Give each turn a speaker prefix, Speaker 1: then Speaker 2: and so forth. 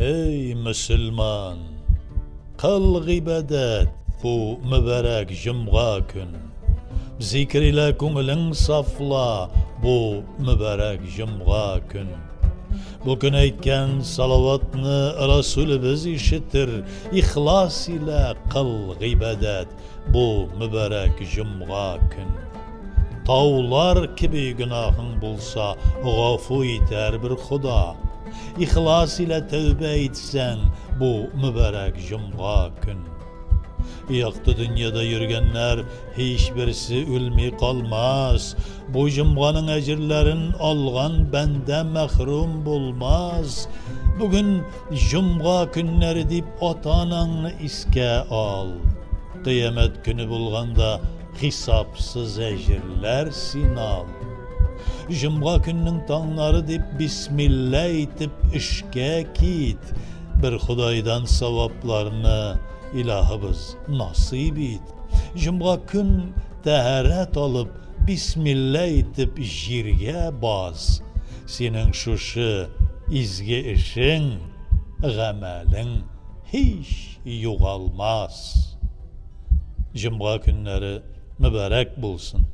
Speaker 1: Ey Müslüman, kıl ibadet bu mübarek cuma gün. Zikr ile көңілің safla bu mübarek cuma gün. Bugün aytgan salavatni Rasulimiz işitir, ihlas ile kıl ibadet bu mübarek cuma gün. Tağlar gibi günahın bulsa gafu iter bir Xuda. İhlas ile tövbe etsen bu mübarek cuma gün. Yaktı dünyada yürgenler hiçbirisi ölmey kalmaz. Bu cumganın ecirlerin algan bende mehrum bulmaz. Bugün cumga günleri deyip ota-ananı iske al. Kıyamet günü bulganda hesapsız ecirler sinal. Cumga günün tağları deyip Bismillah etip işke git. Bir Xudaydan savaplarını ilahımız nasip et. Cumga gün təharət alıp Bismillah etip jirge bas. Senin şuşu izgi işin, gamelin hiç yoğalmaz. Cumga günleri mübarek bulsun.